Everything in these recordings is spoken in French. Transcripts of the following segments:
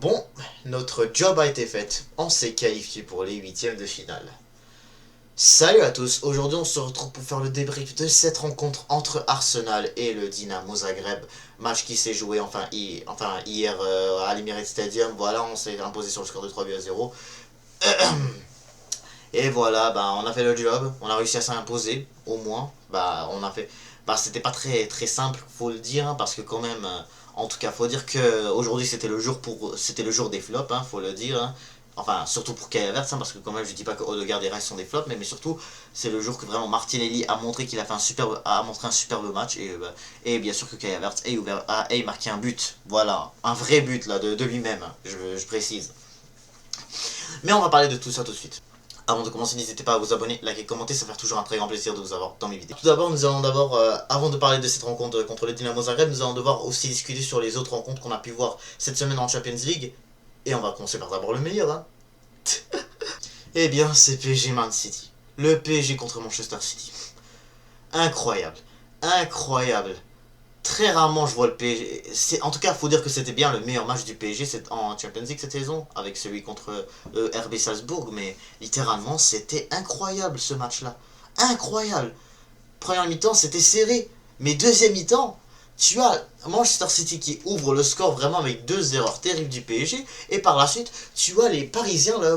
Bon, notre job a été fait. On s'est qualifié pour les huitièmes de finale. Salut à tous, aujourd'hui on se retrouve pour faire le débrief de cette rencontre entre Arsenal et le Dynamo Zagreb. Match qui s'est joué hier à l'Emirates Stadium. Voilà, on s'est imposé sur le score de 3-0. Et voilà, on a fait le job, on a réussi à s'imposer, au moins. C'était pas très simple, faut le dire, hein, parce que quand même, en tout cas, faut dire que aujourd'hui c'était le jour des flops, hein, faut le dire. Hein. Enfin, surtout pour Kai Havertz, hein, parce que quand même, je dis pas que Odegaard et Rice sont des flops, mais surtout, c'est le jour que vraiment Martinelli a montré qu'il a montré un superbe match, et bien sûr que Kai Havertz ait marqué un but, voilà, un vrai but là de lui-même, hein, je précise. Mais on va parler de tout ça tout de suite. Avant de commencer, n'hésitez pas à vous abonner, liker, commenter, ça fait toujours un très grand plaisir de vous avoir dans mes vidéos. Tout d'abord, avant de parler de cette rencontre contre le Dynamo Zagreb, nous allons devoir aussi discuter sur les autres rencontres qu'on a pu voir cette semaine en Champions League. Et on va commencer par d'abord le meilleur, hein. Eh bien, c'est PSG Man City. Le PSG contre Manchester City. Incroyable. Incroyable. Très rarement je vois le PSG. En tout cas, il faut dire que c'était bien le meilleur match du PSG en Champions League cette saison, avec celui contre RB Salzbourg, mais littéralement c'était incroyable ce match-là. Incroyable. Première mi-temps c'était serré, mais deuxième mi-temps, tu as Manchester City qui ouvre le score vraiment avec deux erreurs terribles du PSG, et par la suite, tu as les Parisiens, là,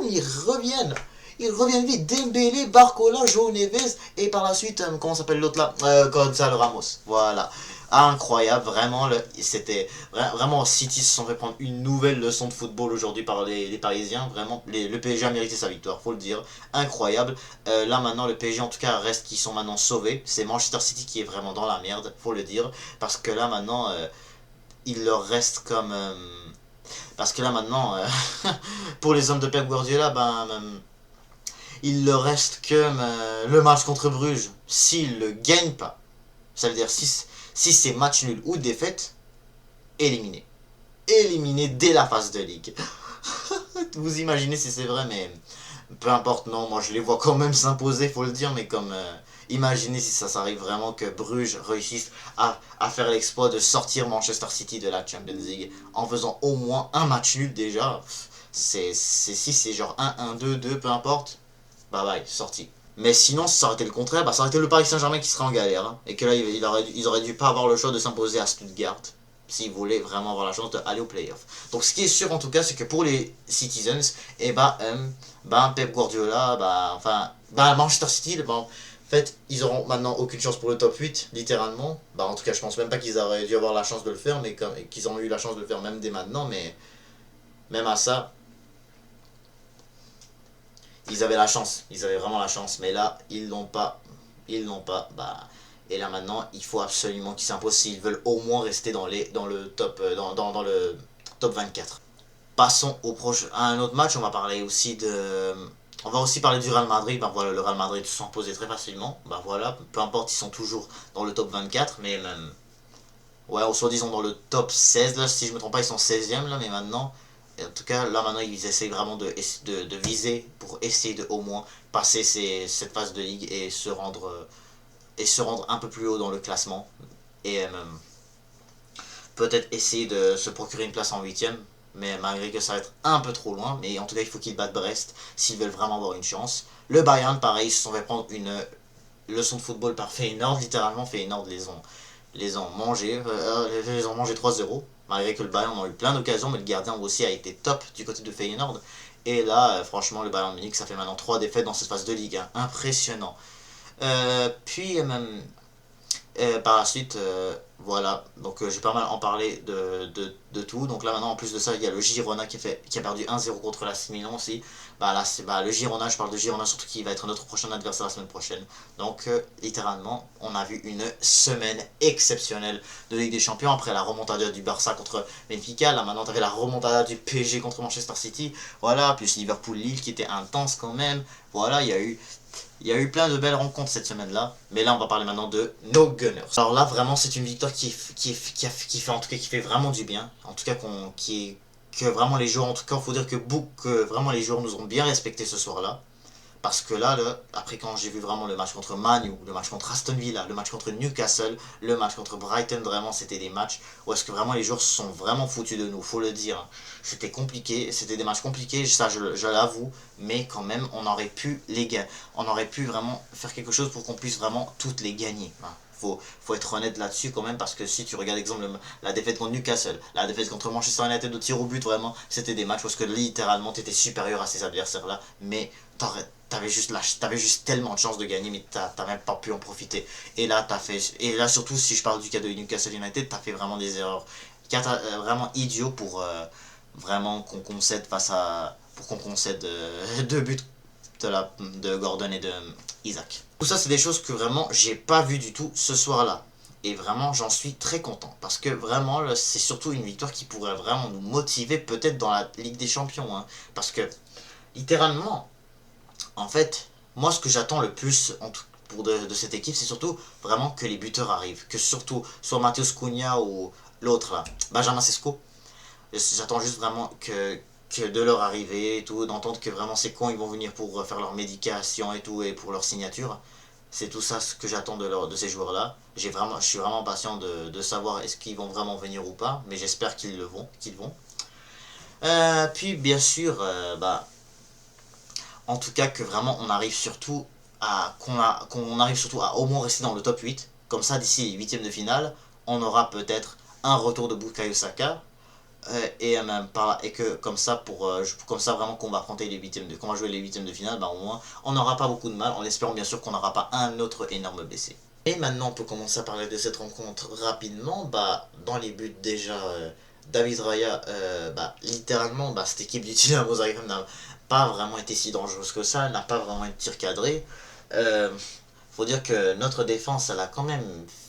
ils reviennent. Ils reviennent vite, Dembélé, Barcola, João Neves, et par la suite, comment s'appelle l'autre là, Gonzalo Ramos. Voilà. Incroyable, vraiment, c'était vraiment City se sont fait prendre une nouvelle leçon de football aujourd'hui par les Parisiens. Vraiment, le PSG a mérité sa victoire, faut le dire. Incroyable. Là maintenant, le PSG en tout cas reste qui sont maintenant sauvés. C'est Manchester City qui est vraiment dans la merde, faut le dire, parce que là maintenant, il leur reste comme parce que là maintenant, pour les hommes de Pep Guardiola, il leur reste que le match contre Bruges. S'ils ne le gagnent pas, ça veut dire si c'est match nul ou défaite, éliminé. Éliminé dès la phase de ligue. Vous imaginez si c'est vrai, mais peu importe, non, moi je les vois quand même s'imposer, faut le dire, mais comme imaginez si ça s'arrive vraiment que Bruges réussisse à faire l'exploit de sortir Manchester City de la Champions League en faisant au moins un match nul déjà. Si c'est genre 1-1, 2-2, peu importe, bah bye, sorti. Mais sinon, si ça aurait été le contraire, ça aurait été le Paris Saint-Germain qui serait en galère. Hein, et que là, ils auraient dû pas avoir le choix de s'imposer à Stuttgart s'ils voulaient vraiment avoir la chance d'aller au playoff. Donc ce qui est sûr en tout cas, c'est que pour les Citizens, Pep Guardiola, Manchester City, en fait, ils auront maintenant aucune chance pour le top 8, littéralement. En tout cas, je pense même pas qu'ils auraient dû avoir la chance de le faire, mais qu'ils ont eu la chance de le faire même dès maintenant, mais même à ça, ils avaient la chance, ils avaient vraiment la chance, mais là, ils l'ont pas. Ils l'ont pas. Et là maintenant, il faut absolument qu'ils s'imposent s'ils veulent au moins rester dans le top, dans le top 24. Passons à un autre match, on va aussi parler du Real Madrid. Voilà, le Real Madrid s'est imposé très facilement. Voilà, peu importe, ils sont toujours dans le top 24, mais même. Ouais, ou soit disons dans le top 16, là, si je me trompe pas, ils sont 16e là, mais maintenant, en tout cas, là maintenant, ils essayent vraiment de viser pour essayer de au moins passer cette phase de ligue et se rendre un peu plus haut dans le classement. Et peut-être essayer de se procurer une place en 8ème, mais malgré que ça va être un peu trop loin. Mais en tout cas, il faut qu'ils battent Brest s'ils veulent vraiment avoir une chance. Le Bayern, pareil, ils se sont fait prendre une leçon de football par Feyenoord, littéralement. Feyenoord les ont mangé 3-0, malgré que le Bayern a eu plein d'occasions, mais le gardien aussi a été top du côté de Feyenoord. Et là, franchement, le Bayern Munich, ça fait maintenant 3 défaites dans cette phase de Ligue 1. Impressionnant. Puis, par la suite, voilà, donc j'ai pas mal en parlé de tout. Donc là maintenant, en plus de ça, il y a le Girona qui a perdu 1-0 contre la Milan aussi. Là, le Girona, je parle de Girona surtout qui va être notre prochain adversaire la semaine prochaine. Donc littéralement, on a vu une semaine exceptionnelle de Ligue des Champions après la remontada du Barça contre Benfica. Là maintenant, t'avais la remontada du PSG contre Manchester City. Voilà, plus Liverpool-Lille qui était intense quand même. Voilà, il y a eu plein de belles rencontres cette semaine-là, mais là on va parler maintenant de nos Gunners. Alors là vraiment c'est une victoire qui fait vraiment du bien, en tout cas que vraiment les joueurs, en tout cas il faut dire que vraiment les joueurs nous ont bien respecté ce soir-là, Parce que là, après quand j'ai vu vraiment le match contre Manu, le match contre Aston Villa, le match contre Newcastle, le match contre Brighton, vraiment c'était des matchs où est-ce que vraiment les joueurs se sont vraiment foutus de nous, faut le dire. C'était compliqué, c'était des matchs compliqués, ça je l'avoue, mais quand même on aurait pu les gagner. On aurait pu vraiment faire quelque chose pour qu'on puisse vraiment toutes les gagner. Faut être honnête là-dessus quand même, parce que si tu regardes exemple la défaite contre Newcastle, la défaite contre Manchester United au tir au but, vraiment c'était des matchs où que littéralement tu étais supérieur à ces adversaires là, mais t'avais juste tellement de chances de gagner, mais t'as même pas pu en profiter. Et là surtout si je parle du cas de Newcastle United, t'as fait vraiment des erreurs vraiment idiots pour vraiment qu'on concède pour qu'on concède deux buts de Gordon et de Isaac. Tout ça, c'est des choses que vraiment j'ai pas vu du tout ce soir-là. Et vraiment, j'en suis très content. Parce que vraiment, c'est surtout une victoire qui pourrait vraiment nous motiver peut-être dans la Ligue des Champions. Hein. Parce que, littéralement, en fait, moi, ce que j'attends le plus de cette équipe, c'est surtout vraiment que les buteurs arrivent. Que surtout, soit Matheus Cunha ou l'autre là, Benjamin Sesko. J'attends juste vraiment que de leur arrivée et tout, d'entendre que vraiment c'est quand ils vont venir pour faire leur médication et tout, et pour leur signature. C'est tout ça ce que j'attends de ces joueurs-là. Je suis vraiment patient de savoir est-ce qu'ils vont vraiment venir ou pas, mais j'espère qu'ils vont. Puis bien sûr, en tout cas que vraiment on arrive surtout qu'on arrive surtout à au moins rester dans le top 8. Comme ça, d'ici les huitièmes de finale, on aura peut-être un retour de Bukayo Saka, et que comme ça vraiment qu'on va affronter qu'on va jouer les huitièmes de finale, au moins on n'aura pas beaucoup de mal, en espérant bien sûr qu'on n'aura pas un autre énorme blessé. Et maintenant on peut commencer à parler de cette rencontre rapidement. Dans les buts déjà, David Raya, littéralement cette équipe du Dynamo Zagreb n'a pas vraiment été si dangereuse que ça, n'a pas vraiment été tir cadré. Euh, Faut dire que notre défense, elle a quand même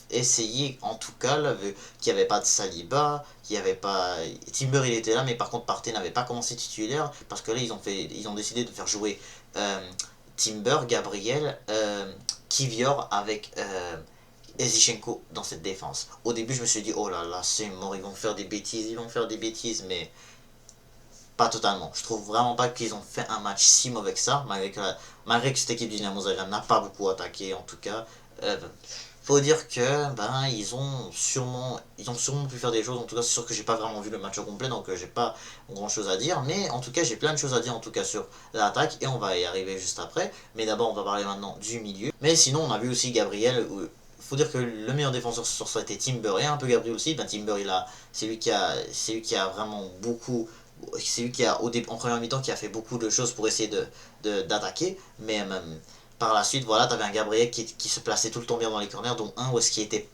essayé, en tout cas, là, vu qu'il n'y avait pas de Saliba, qu'il n'y avait pas. Timber, il était là, mais par contre, Partey n'avait pas commencé titulaire, parce que là, ils ont décidé de faire jouer Timber, Gabriel, Kivior avec Ezichenko dans cette défense. Au début, je me suis dit, oh là là, c'est mort, ils vont faire des bêtises, mais pas totalement. Je trouve vraiment pas qu'ils ont fait un match si mauvais que ça, malgré que cette équipe du Dynamo Zagreb n'a pas beaucoup attaqué en tout cas. Faut dire que ils ont sûrement pu faire des choses. En tout cas, c'est sûr que j'ai pas vraiment vu le match au complet, donc j'ai pas grand chose à dire. Mais en tout cas, j'ai plein de choses à dire en tout cas sur l'attaque, et on va y arriver juste après. Mais d'abord, on va parler maintenant du milieu. Mais sinon, on a vu aussi Gabriel. Faut dire que le meilleur défenseur sur ça était Timber, et un peu Gabriel aussi. Timber, c'est lui qui a vraiment beaucoup. C'est lui qui a en première mi-temps qui a fait beaucoup de choses pour essayer d'attaquer, mais par la suite, voilà, t'avais un Gabriel qui se plaçait tout le temps bien dans les corners, dont un où est-ce qu'il était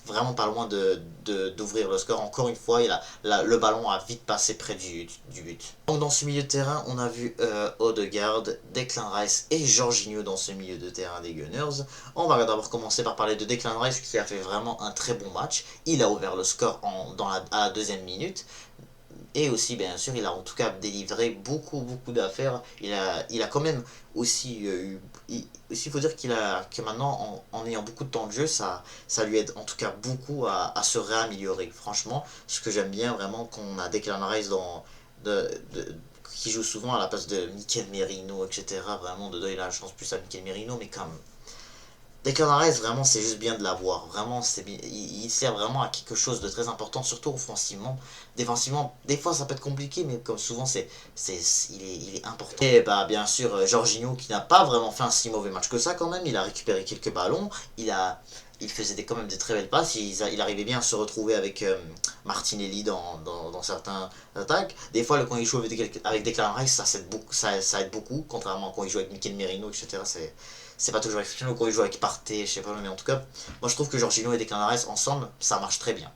vraiment pas loin d'ouvrir le score. Encore une fois, le ballon a vite passé près du but. Donc dans ce milieu de terrain, on a vu Odegaard, Declan Rice et Jorginho dans ce milieu de terrain des Gunners. On va d'abord commencer par parler de Declan Rice, qui a fait vraiment un très bon match. Il a ouvert le score à la deuxième minute. Et aussi, bien sûr, il a en tout cas délivré beaucoup d'affaires. Il a quand même aussi il faut dire que maintenant, en ayant beaucoup de temps de jeu, ça lui aide en tout cas beaucoup à se réaméliorer. Franchement, ce que j'aime bien vraiment, qu'on a Declan Rice qui joue souvent à la place de Mikel Merino, etc. Vraiment, dedans, il a la chance plus à Mikel Merino, mais comme Declan Rice, vraiment, c'est juste bien de l'avoir. Vraiment, il sert vraiment à quelque chose de très important, surtout offensivement. Défensivement, des fois, ça peut être compliqué, mais comme souvent, il est important. Et bien sûr, Jorginho, qui n'a pas vraiment fait un si mauvais match que ça, quand même. Il a récupéré quelques ballons. Il faisait quand même des très belles passes. Il arrivait bien à se retrouver avec Martinelli dans certains attaques. Des fois, quand il joue avec Declan Rice, ça aide beaucoup, contrairement à quand il joue avec Mikel Merino, etc. C'est pas toujours exceptionnel, ou quand il joue avec Partey, je sais pas, mais en tout cas, moi je trouve que Jorginho et Declan Rice ensemble, ça marche très bien.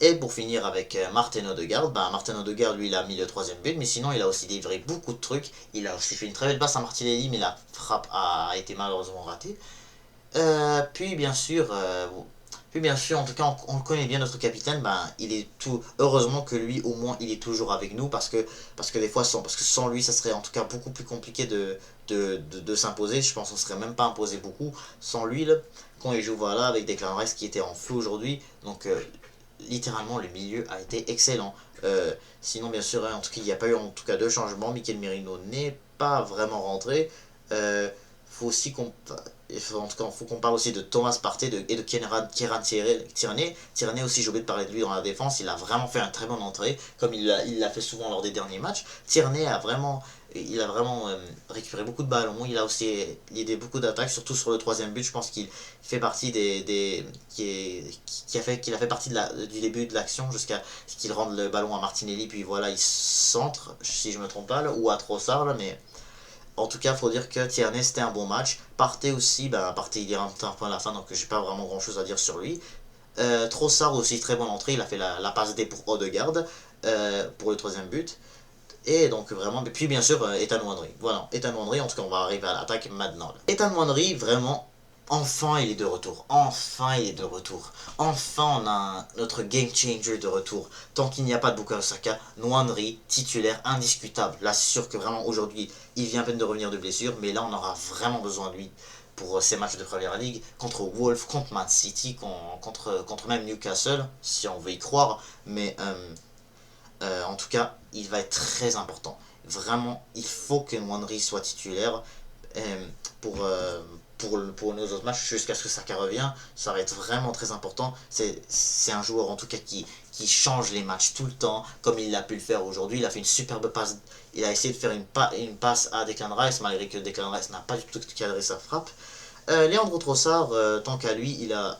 Et pour finir avec Martin Odegaard, Martin Odegaard, lui, il a mis le troisième but, mais sinon, il a aussi délivré beaucoup de trucs. Il a aussi fait une très belle passe à Martinelli, mais la frappe a été malheureusement ratée. Puis bien sûr, en tout cas, on connaît bien notre capitaine. Heureusement que lui, au moins, il est toujours avec nous, parce que des fois, parce que sans lui, ça serait en tout cas beaucoup plus compliqué de s'imposer. Je pense qu'on serait même pas imposé beaucoup sans lui là, quand il joue voilà avec Declan Rice qui était en feu aujourd'hui. Donc littéralement, le milieu a été excellent. Sinon, bien sûr, en tout cas, il n'y a pas eu en tout cas de changement. Mikel Merino n'est pas vraiment rentré. Faut aussi qu'on en tout cas, faut qu'on parle aussi de Thomas Partey et de Kieran Tierney. Tierney aussi, j'ai oublié de parler de lui dans la défense. Il a vraiment fait un très bon entrée, comme il l'a fait souvent lors des derniers matchs. Tierney il a vraiment récupéré beaucoup de ballons. Il a aussi aidé beaucoup d'attaques, surtout sur le troisième but. Je pense qu'il fait partie qu'il a fait partie du début de l'action jusqu'à ce qu'il rende le ballon à Martinelli. Puis voilà, il centre, si je me trompe pas, là, ou à Trossard, là, mais en tout cas, il faut dire que Tierney, c'était un bon match. Partey aussi, Partey, il est un point à la fin, donc j'ai pas vraiment grand chose à dire sur lui. Trossard aussi, très bonne entrée. Il a fait la passe D pour Odegaard pour le troisième but. Et donc vraiment, puis bien sûr, Ethan Nwaneri. Voilà, Ethan Nwaneri, en tout cas, on va arriver à l'attaque maintenant. Ethan Nwaneri, vraiment, enfin il est de retour. Enfin il est de retour. Enfin on a notre game changer de retour. Tant qu'il n'y a pas de Bukayo Saka, Nwaneri, titulaire, indiscutable. Là c'est sûr que vraiment aujourd'hui, il vient à peine de revenir de blessure, mais là on aura vraiment besoin de lui pour ces matchs de Premier League, contre Wolves, contre Man City, contre même Newcastle, si on veut y croire. Mais en tout cas, il va être très important. Vraiment, il faut que Nwaneri soit titulaire pour, pour nos autres matchs jusqu'à ce que Saka revienne. Ça va être vraiment très important. C'est un joueur en tout cas qui change les matchs tout le temps, comme il a pu le faire aujourd'hui. Il a fait une superbe passe. Il a essayé de faire une passe à Declan Rice, malgré que Declan Rice n'a pas du tout cadré sa frappe. Leandro Trossard, tant qu'à lui, il a...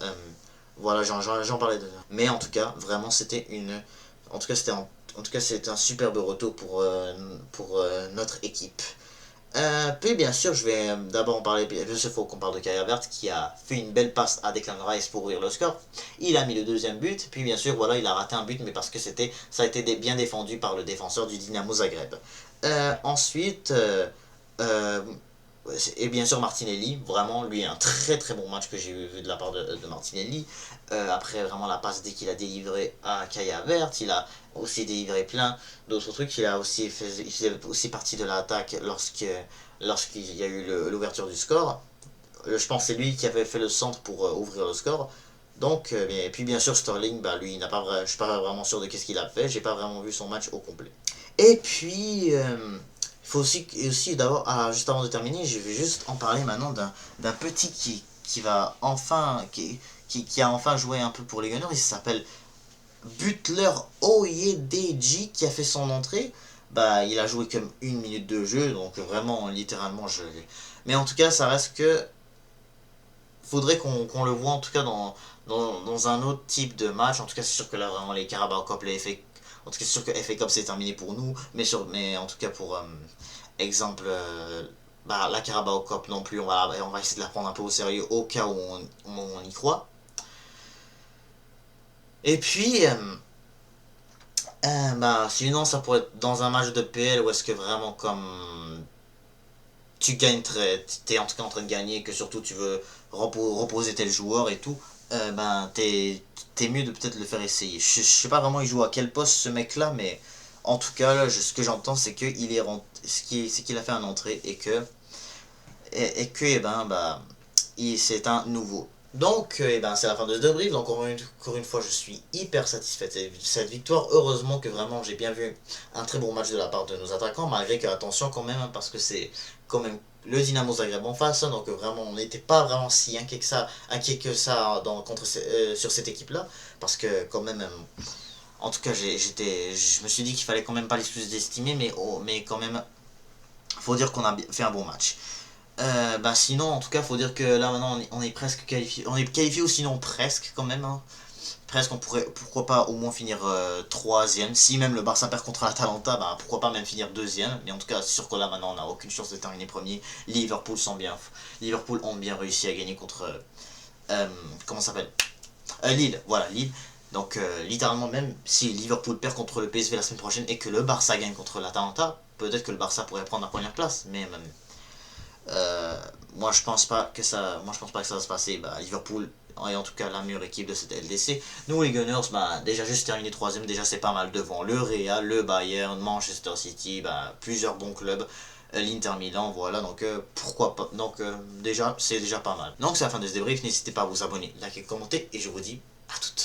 voilà, j'en parlais de... Mais en tout cas, vraiment, c'était une... En tout cas, c'était un superbe retour pour notre équipe. Puis bien sûr, je vais d'abord en parler. Bien sûr, il faut qu'on parle de Kai Havertz qui a fait une belle passe à Declan Rice pour ouvrir le score. Il a mis le deuxième but. Puis bien sûr, voilà, il a raté un but, mais parce que ça a été bien défendu par le défenseur du Dynamo Zagreb. Ensuite, et bien sûr Martinelli, vraiment lui un très très bon match que j'ai vu de la part de Martinelli. Après vraiment la passe dès qu'il a délivré à Kai Havertz, il a aussi délivré plein d'autres trucs. Il faisait aussi partie de l'attaque lorsqu'il y a eu l'ouverture du score. Je pense que c'est lui qui avait fait le centre pour ouvrir le score. Donc, et puis bien sûr Sterling, lui, je suis pas vraiment sûr de qu'est-ce qu'il a fait. J'ai pas vraiment vu son match au complet. Et puis, il faut aussi d'abord, juste avant de terminer, je vais juste en parler maintenant d'un petit qui va enfin, qui a enfin joué un peu pour les Gunners. Il s'appelle Butler Oyedeji qui a fait son entrée. Il a joué comme 1 minute de jeu, donc vraiment, littéralement, mais en tout cas, ça reste que faudrait qu'on le voit en tout cas dans un autre type de match. En tout cas, c'est sûr que là, vraiment, les Carabao Cup, les FA, en tout cas, c'est sûr que FA Cup c'est terminé pour nous, mais en tout cas, pour exemple, la Carabao Cup non plus, on va essayer de la prendre un peu au sérieux au cas où on y croit. Et puis, sinon, ça pourrait être dans un match de PL où est-ce que vraiment comme tu gagnes t'es en tout cas en train de gagner, que surtout tu veux reposer tel joueur et tout, t'es mieux de peut-être le faire essayer. Je sais pas vraiment il joue à quel poste ce mec là, mais en tout cas là, ce que j'entends c'est qu'il a fait un entrée et que c'est un nouveau. Donc, c'est la fin de ce débrief. Donc, encore une fois, je suis hyper satisfait de cette victoire. Heureusement que vraiment, j'ai bien vu un très bon match de la part de nos attaquants. Malgré que, attention quand même, parce que c'est quand même le Dynamo Zagreb en face. Donc, vraiment, on n'était pas vraiment si inquiet que ça sur cette équipe-là. Parce que, quand même, en tout cas, je me suis dit qu'il fallait quand même pas les sous-estimer. Mais quand même, faut dire qu'on a fait un bon match. Sinon, en tout cas, faut dire que là maintenant on est presque qualifié. On est qualifié ou sinon presque quand même. Hein. Presque, on pourrait, pourquoi pas au moins finir troisième. Si même le Barça perd contre l'Atalanta, pourquoi pas même finir deuxième. Mais en tout cas, c'est sûr que là maintenant on n'a aucune chance de terminer premier. Liverpool ont bien réussi à gagner contre. Comment ça s'appelle Lille, voilà, Lille. Donc littéralement même si Liverpool perd contre le PSV la semaine prochaine et que le Barça gagne contre l'Atalanta, peut-être que le Barça pourrait prendre la première place. Mais même. Moi je pense pas que ça va se passer. Liverpool est en tout cas la meilleure équipe de cette LDC. Nous les Gunners, déjà juste terminé troisième, déjà c'est pas mal devant le Real, le Bayern, Manchester City, plusieurs bons clubs, l'Inter Milan, voilà, donc pourquoi pas. Donc déjà c'est déjà pas mal. Donc c'est la fin de ce débrief, n'hésitez pas à vous abonner, liker, commenter et je vous dis à toutes.